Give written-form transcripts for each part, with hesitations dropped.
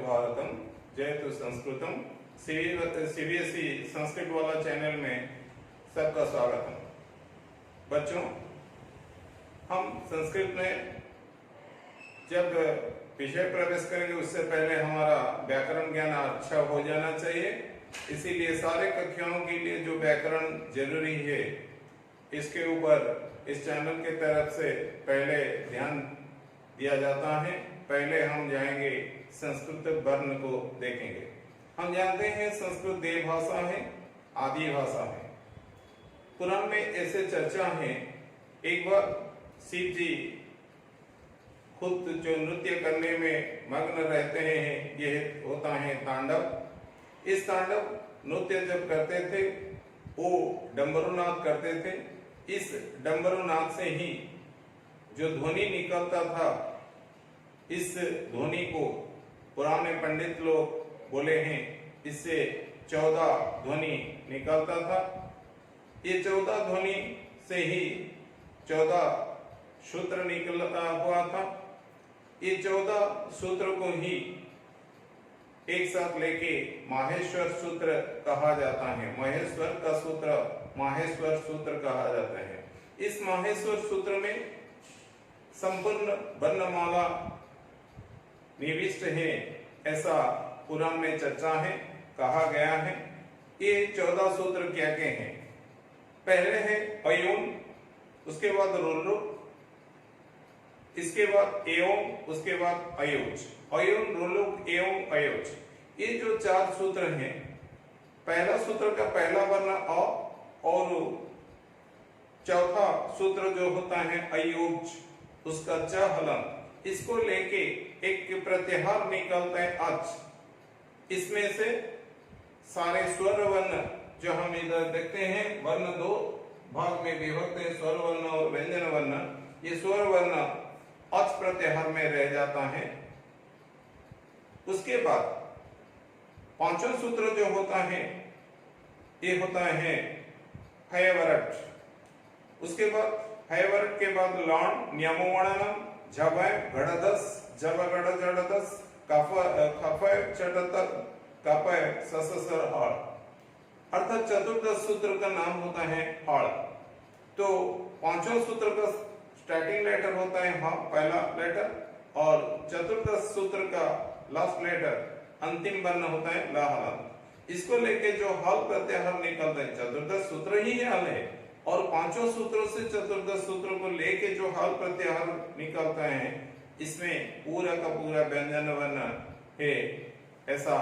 भारतम जयतु संस्कृतम। सीबीएसई संस्कृत वाला चैनल में सबका स्वागत है। बच्चों, हम संस्कृत में जब विषय प्रवेश करेंगे उससे पहले हमारा व्याकरण ज्ञान अच्छा हो जाना चाहिए। इसीलिए सारे कक्षाओं के लिए जो व्याकरण जरूरी है इसके ऊपर इस चैनल की तरफ से पहले ध्यान दिया जाता है। पहले हम जाएंगे संस्कृत वर्ण को देखेंगे। हम जानते हैं संस्कृत देव भाषा है, आदि भाषा है। पुराण में ऐसे चर्चा है, एक बार शिव जी खुद जो नृत्य करने में मग्न रहते हैं, यह होता है तांडव। इस तांडव नृत्य जब करते थे वो डमरूनाद करते थे। इस डमरूनाद से ही जो ध्वनि निकलता था, इस ध्वनि को पुराने पंडित लोग बोले हैं, इससे 14 ध्वनि निकलता था। ये 14 ध्वनि से ही 14 सूत्र निकलता हुआ था। ये 14 सूत्र को ही एक साथ लेके माहेश्वर सूत्र कहा जाता है। महेश्वर का सूत्र माहेश्वर सूत्र कहा जाता है। इस माहेश्वर सूत्र में संपूर्ण वर्णमाला निविष्ट है, ऐसा पुराण में चर्चा है, कहा गया है। ये 14 सूत्र क्या क्या हैं? पहले है अयोन, उसके बाद रुल्लु, इसके बाद एओम, उसके बाद अयोच। अयोन, रुल्लु, एओम, अयोच, ये जो 4 सूत्र हैं, पहला सूत्र का पहला वर्ण अ और चौथा सूत्र जो होता है अयोच, उसका च हलन, इसको लेके एक प्रत्याहार निकलता है अच। इसमें से सारे स्वर वर्ण जो हम इधर देखते हैं, वर्ण 2 भाग में विभक्त है, स्वर वर्ण और व्यंजन वर्ण। ये स्वर वर्ण अच प्रत्याहार में रह जाता है। उसके बाद पांचवा सूत्र जो होता है ये होता है हयवरट। उसके बाद हयवरट के बाद लॉन, न्यामोमणनम, झवय, घड़दस, जबगड़ जड़दस, खफय, चटत, कपय, सससर, हड़, अर्थात चतुर्दश सूत्र का नाम होता है हड़। तो पांचवा सूत्र का स्टार्टिंग लेटर होता है ह, पहला लेटर, और चतुर्दश सूत्र का लास्ट लेटर अंतिम वर्ण होता है ला हलन। इसको लेके जो हल प्रत्याहार निकलता है, चतुर्दश सूत्र ही हल है, और पांचों सूत्रों से चतुर्दश सूत्रों को लेके जो हल प्रत्याहार निकलता है, इसमें पूरा का पूरा व्यंजन वर्ण है, ऐसा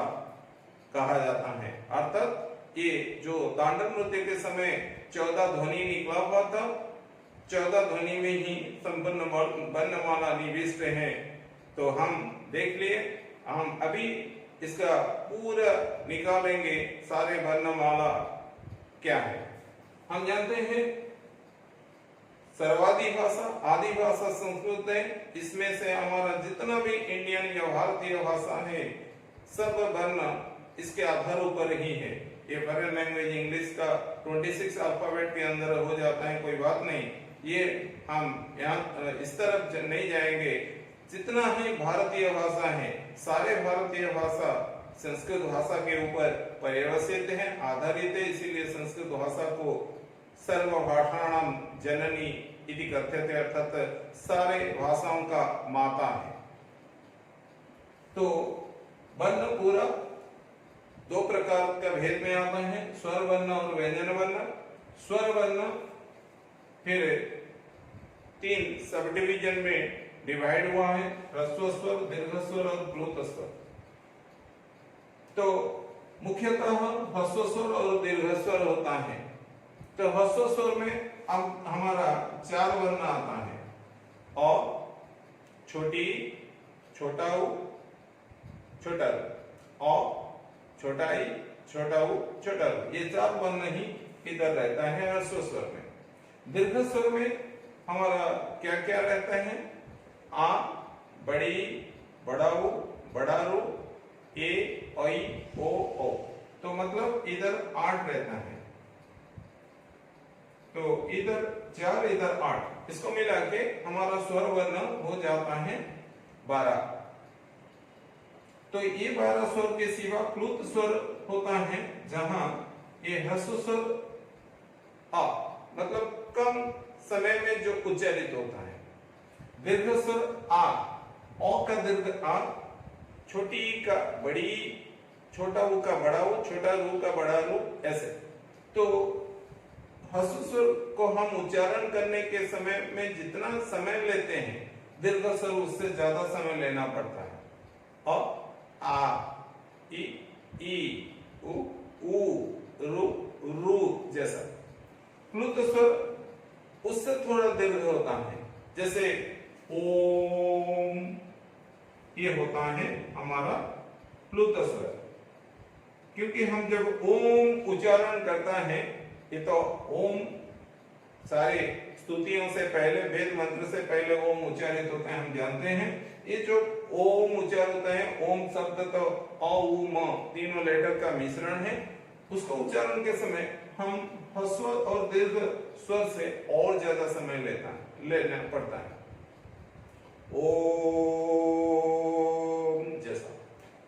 कहा जाता है। अर्थात ये जो तांडव नृत्य के समय 14 ध्वनि निकला हुआ था, 14 ध्वनि में ही संपन्न वर्णमाला निविष्ट है। तो हम देख लिए, हम अभी इसका पूरा निकालेंगे, सारे वर्णमाला क्या है। हम जानते हैं सर्वादि भाषा, आदि भाषा संस्कृत है। इसमें से हमारा जितना भी इंडियन या भारतीय भाषा है, सब वर्ण इसके आधार ऊपर ही है। ये फॉरेन लैंग्वेज इंग्लिश का 26 अल्फाबेट के अंदर हो जाता है, कोई बात नहीं। ये हम यहाँ इस तरफ नहीं जाएंगे। जितना है भारतीय भाषा है, सारे भारतीय भाषा संस्कृत भाषा के ऊपर पर्यवसित है, आधारित है। इसीलिए संस्कृत भाषा को सर्वभाषाणां जननी इति कथ्यते, अर्थात सारे भाषाओं का माता है। तो वर्ण पूरा 2 प्रकार का भेद में आता है, स्वर वर्ण और व्यंजन वर्ण। स्वर वर्ण फिर 3 सब डिवीजन में डिवाइड हुआ है, ह्रस्व स्वर, दीर्घ स्वर और प्लुत स्वर। तो मुख्यतः ह्रस्व स्वर और दीर्घ स्वर होता है। तो ह्रस्व स्वर में अब हमारा 4 वर्ण आता है, अ, छोटी, छोटा उ, छोटा उ, अ, छोटा ई, छोटा उ, छोटा उ, ये 4 वर्ण ही इधर रहता है ह्रस्व स्वर में। दीर्घ स्वर में हमारा क्या क्या रहता है? आ, बड़ी, बड़ा उ, बड़ा रू, ए, ऐ, ओ, औ। तो मतलब इधर 8 रहता है। तो इधर 4, इधर 8, इसको मिला के हमारा स्वर वर्ण हो जाता है 12। तो ये 12 स्वर के सिवा प्लुत स्वर होता है जहां ये ह्रस्व स्वर आ मतलब कम समय में जो उच्चारित होता है। दीर्घ स्वर आ, ओ का दीर्घ आ, छोटी ई का बड़ी ई, छोटा ऊ का बड़ा ऊ, छोटा रू का बड़ा रू, ऐसे। तो ह्रस्व स्वर को हम उच्चारण करने के समय में जितना समय लेते हैं, दीर्घ स्वर उससे ज्यादा समय लेना पड़ता है। और आ, ई, उ, रु, रू जैसा। प्लुत स्वर उससे थोड़ा दीर्घ होता है, जैसे ओम, ये होता है हमारा प्लुत स्वर। क्योंकि हम जब ओम उच्चारण करता है, ये तो ओम सारे स्तुतियों से पहले, वेद मंत्र से पहले ओम उच्चारित होते हैं, हम जानते हैं। ये जो ओम उच्चारित होता है, ओम शब्द तो अ उ म तीनों लेटर का मिश्रण है। उसको उच्चारण के समय हम ह्रस्व और दीर्घ स्वर से और ज्यादा समय लेना पड़ता है। ओम जैसा,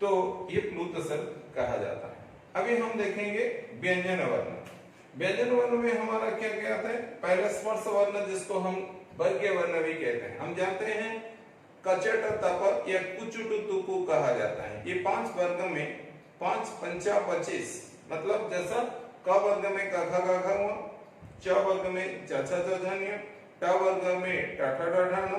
तो ये प्लुत स्वर कहा जाता है। अभी हम देखेंगे व्यंजन वर्ण। व्यंजन वर्ण में हमारा क्या क्या आता है? पहले स्पर्श वर्ण, जिसको हम वर्गीय वर्ण भी कहते हैं। हम जानते हैं कचट, तप या कुचुट, तुकु कहा जाता है। ये 5 वर्ग में 5 पंचा 25, मतलब जैसा क वर्ग में क ख ग घ हुआ, च वर्ग में च छ ज झ ञ, ट वर्ग में ट ठ ड ढ न,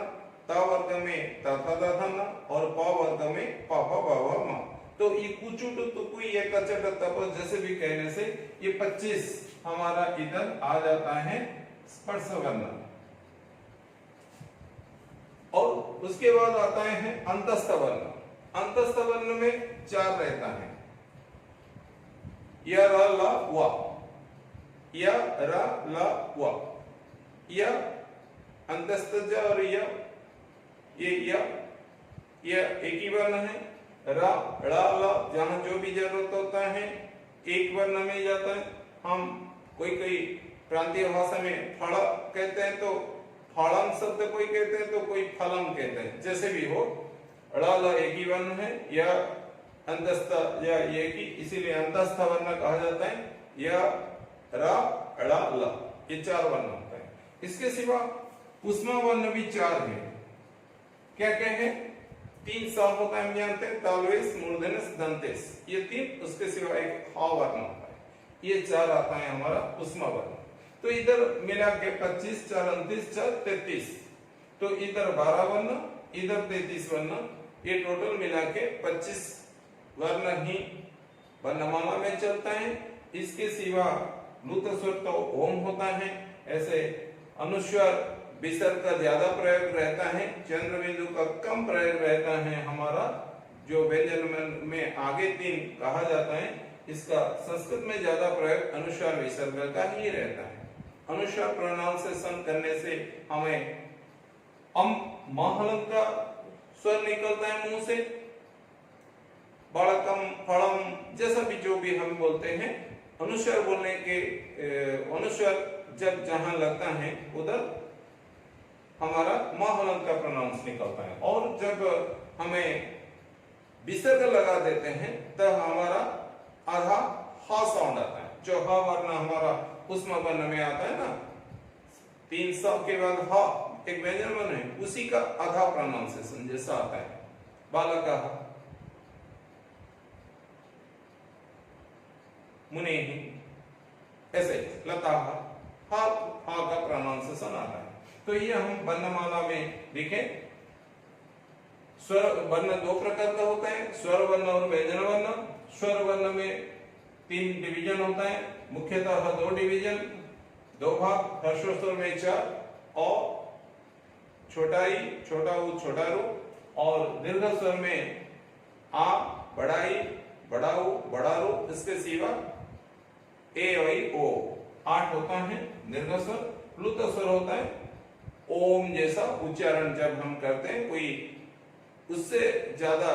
त वर्ग में त थ द ध न और प वर्ग में प फ ब भ म। तो ये कुचुट, तुकु, ये कचट, तप जैसे भी कहने से ये 25 हमारा इधर आ जाता है स्पर्श वर्ण। और उसके बाद आता है अंतस्थ वर्ण। अंतस्थ वर्ण में 4 रहता है, य र ल व, य र ल व, य अंतस्थ ज और य, ये एक ही वर्ण है। र ळ ल जहां जो भी जरूरत होता है एक वर्ण में जाता है। हम कोई प्रांतीय भाषा में फल कहते हैं तो फलम शब्द कोई कहते हैं, तो कोई फलम कहते हैं, जैसे भी हो। ळ ल एक ही वर्ण है, या अंतस्थ या एक ही, इसीलिए अंतस्थ वर्ण कहा जाता है। या र ळ ल, ये 4 वर्ण होता है। इसके सिवा उष्मा वर्ण भी 4 है। क्या क्या है? 3 सा होता है, हम जानते हैं, तालवेश, मूर्धन्य, दंतेश, ये 3। उसके सिवा एक ह वर्ण होता है। ये 4 आता है हमारा उष्मा वर्ण। तो इधर मिला के 25, 4 29, 4 33, तो इधर 12 वर्ण, इधर 33 वर्ण, ये टोटल मिला के 25 वर्ण ही वर्णमाला में चलता है। इसके सिवा प्लुत स्वर तो ओम होता है। ऐसे अनुस्वर विसर्ग का ज्यादा प्रयोग रहता है, चंद्र बिंदु का कम प्रयोग रहता है। हमारा जो व्यंजन में आगे 3 कहा जाता है, इसका संस्कृत में ज्यादा प्रयोग अनुस्वर विसर्ग का ही रहता है। अनुस्वर प्रोनाउंसिएशन करने से हमें महलम का स्वर निकलता है मुंह से, बड़कम, फड़म जैसा भी जो भी हम बोलते हैं। अनुस्वर बोलने के अनुस्वर जब जहां लगता है उधर हमारा महलम का प्रोनाउंस निकलता है। और जब हमें विसर्ग लगा देते हैं तब हमारा आधा ह साउंड आता है। जो ह वर्ण हमारा उष्मा वर्ण में आता है ना, 3 स के बाद ह एक व्यंजन वर्ण है, उसी का आधा प्रोनाउंसिएशन जैसा आता है। बालक ह, मुनि ही, ऐसे लता ह का प्रोनाउंसिएशन आता है। तो ये हम वर्णमाला में देखें। स्वर वर्ण 2 प्रकार का होता है, स्वर वर्ण और व्यंजन वर्ण। स्वर वर्ण में 3 डिवीजन होता है, मुख्यतः 2 डिवीजन, 2 भाग। ह्रस्व स्वर में 4, और छोटा ई, छोटा ऊ, छोटा रू। और दीर्घ स्वर में आ, बड़ा ई, बड़ा ऊ, बड़ा रू। इसके सिवा ए, आई, ओ 8 होता है दीर्घ स्वर। प्लुत स्वर होता है ओम जैसा उच्चारण जब हम करते हैं, कोई उससे ज्यादा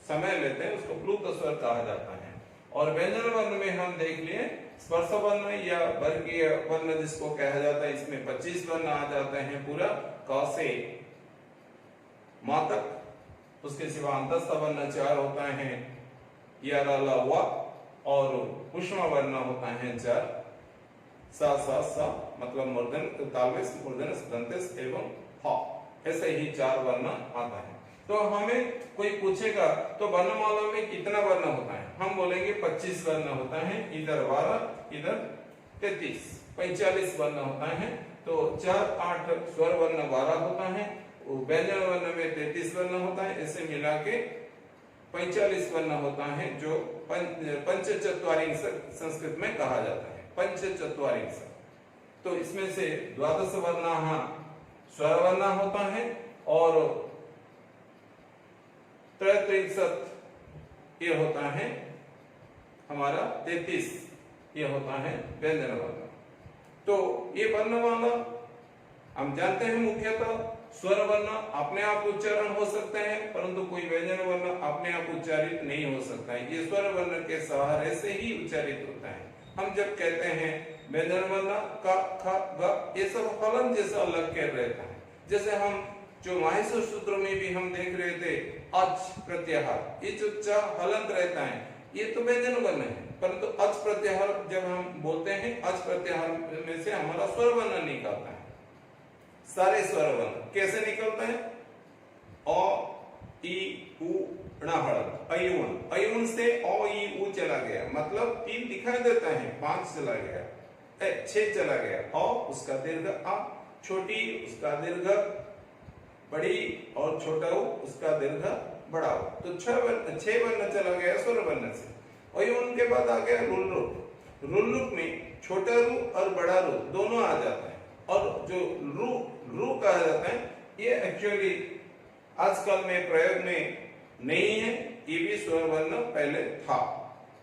समय लेते हैं, उसको प्लुत स्वर कहा जाता है। और व्यंजन वर्ण में हम देख लिए स्पर्श वर्ण या वर्गीय वर्ण जिसको कहा जाता है, इसमें 25 वर्ण आ जाते हैं पूरा, क से म तक। उसके सिवा अंतस्थ वर्ण 4 होता है, या रा ला वा, और ऊष्मा वर्ण होता है 4, सा सा सा, मतलब मूर्धन तालव्य मूर्धन दंतेश एवं हा, ऐसे ही 4 वर्ण आता है। तो हमें कोई पूछेगा तो वर्णमाला में कितना वर्ण होता है, हम बोलेंगे 25 वर्ण होता है, इधर 12 इधर 33, 45 वर्ण होता है। तो 4 8 स्वर वर्ण 12 होता है, व्यंजन वर्ण में 33 वर्ण होता है, ऐसे मिला के 45 वर्ण होता है, जो पंचचत्वारिंश संस्कृत में कहा जाता है, पंचचत्वारिंश। तो इसमें से द्वादश वर्ण स्वर वर्ण होता है, और त्रैत्रिंशत् ये होता है हमारा 33 ये होता है व्यंजन वर्ण। तो ये वर्णमाला हम जानते हैं मुख्यतः स्वर वर्ण अपने आप उच्चारण हो सकते हैं, परंतु कोई व्यंजन वर्ण अपने आप उच्चारित नहीं हो सकता है, ये स्वर वर्ण के सहारे से ही उच्चारित होता है। हम जब कहते हैं व्यंजन वर्ण क ख ग, ये सब फलन जैसा अलग कर रहता है। जैसे हम जो माहेश्वर सूत्र में भी हम देख रहे थे अच प्रत्याहार, ये जो च हलंत रहता है ये तो व्यंजन वर्ण है, परंतु अच प्रत्याहार जब हम बोलते हैं अच प्रत्याहार में से हमारा स्वर वर्ण निकलता है। सारे स्वर वर्ण कैसे निकलता है, अ ई उ ण हलंत, अयुन, अयुन से अ ई उ चला गया, मतलब 3 दिखाई देता है, 5 चला गया, 6 चला गया, अ उसका दीर्घ आ, छोटी उसका दीर्घ बड़ी, और छोटा उ उसका दीर्घ बड़ा उ, तो 6 वर्ण चला गया स्वर वर्ण से। और उनके बाद आ गया रुल्लुक, रुल्लुक में छोटा रू और बड़ा रू दोनों आ जाता है, और जो रू कहा जाता है ये एक्चुअली आजकल में प्रयोग में नहीं है, ये भी स्वर वर्ण पहले था,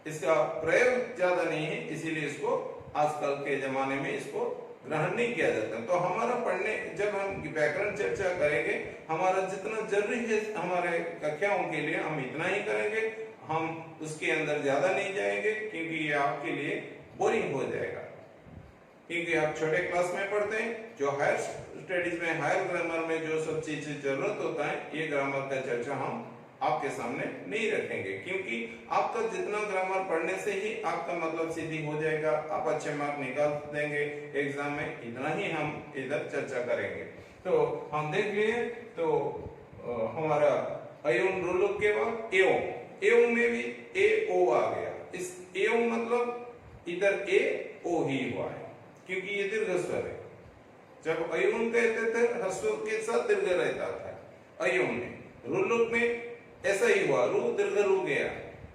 इसका प्रयोग ज्यादा नहीं है, इसीलिए इसको आजकल के जमाने में इसको ग्रहण नहीं किया जाता। तो हमारा पढ़ने जब हम व्याकरण चर्चा करेंगे, हमारा जितना जरूरी है हमारे कक्षाओं के लिए हम इतना ही करेंगे, हम उसके अंदर ज्यादा नहीं जाएंगे, क्योंकि ये आपके लिए बोरिंग हो जाएगा। क्योंकि आप छोटे क्लास में पढ़ते हैं, जो हायर स्टडीज में हायर ग्रामर में जो सब चीजें जरूरत होता है, ये ग्रामर का चर्चा हम आपके सामने नहीं रखेंगे, क्योंकि आपका जितना ग्रामर पढ़ने से ही आपका मतलब सीधी हो जाएगा, आप अच्छे मार्क निकाल देंगे एग्जाम में, इतना ही हम इधर चर्चा करेंगे। तो हम देख लिए, तो हमारा अयोन रुल्लुक के बाद एवं, एवं में भी ए ओ आ गया, इस एवं मतलब इधर ए ओ ही हुआ है, क्योंकि ये दीर्घ स्वर है। जब अयोन कहते थे ह्रस्व के साथ दीर्घ रहता था अयोन में, रुल्लुक में ऐसा ही हुआ, रू दीर्घ रू गया,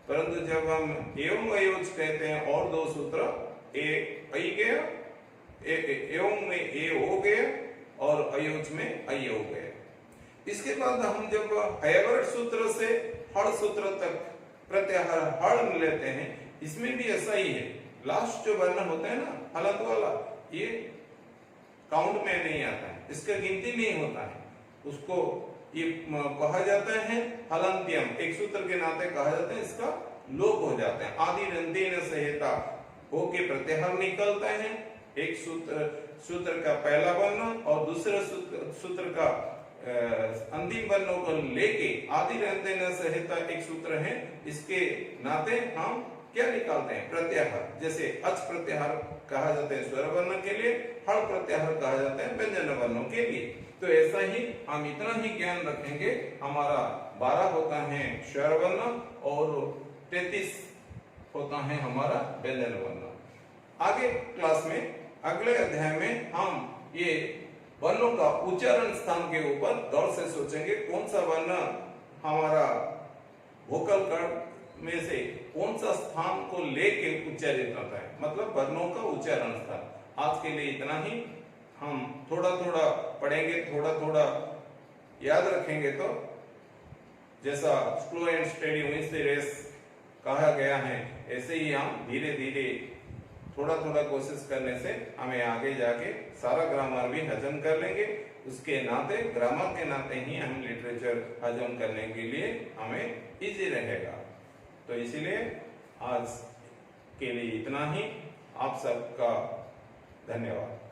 परंतु जब हम एवं अयोज कहते हैं और 2 सूत्र ए आई गया, एवं में ए हो गया और अयोज में आई हो गया। इसके बाद हम जब हयवर्ण सूत्र से हड़ सूत्र तक प्रत्याहार हड़ लेते हैं, इसमें भी ऐसा ही है, लास्ट जो वर्ण होता है ना हलंत वाला, ये काउंट में नहीं आता है, इसका गिनती नहीं होता है, उसको ये कहा जाता है हलंत्यम, एक सूत्र के नाते कहा जाता है, इसका लोप हो जाता है, आदि रंतेन सहिता होके प्रत्याहार निकलता है। एक सूत्र का पहला वर्ण और दूसरे सूत्र का अंतिम वर्णों को लेके आदि रंतेन सहिता एक सूत्र है, इसके नाते हम क्या निकालते हैं प्रत्याहार। जैसे अच प्रत्याहार कहा जाता है स्वर वर्ण के लिए, हड़ प्रत्याहार कहा जाता है व्यंजन वर्णों के लिए। तो ऐसा ही हम इतना ही ज्ञान रखेंगे, हमारा 12 होता है स्वर वर्ण और 33 होता है हमारा व्यंजन वर्ण। आगे क्लास में अगले अध्याय में हम ये वर्णों का उच्चारण स्थान के ऊपर गौर से सोचेंगे, कौन सा वर्ण हमारा वोकल कॉर्ड में से कौन सा स्थान को लेके उच्चारित होता है, मतलब वर्णों का उच्चारण स्थान। आज के लिए इतना ही, हम थोड़ा थोड़ा पढ़ेंगे, थोड़ा थोड़ा याद रखेंगे, तो जैसा slow and steady wins the race कहा गया है, ऐसे ही हम धीरे धीरे थोड़ा थोड़ा कोशिश करने से हमें आगे जाके सारा ग्रामर भी हजम कर लेंगे। उसके नाते ग्रामर के नाते ही हम लिटरेचर हजम करने के लिए हमें इजी रहेगा। तो इसीलिए आज के लिए इतना ही, आप सबका धन्यवाद।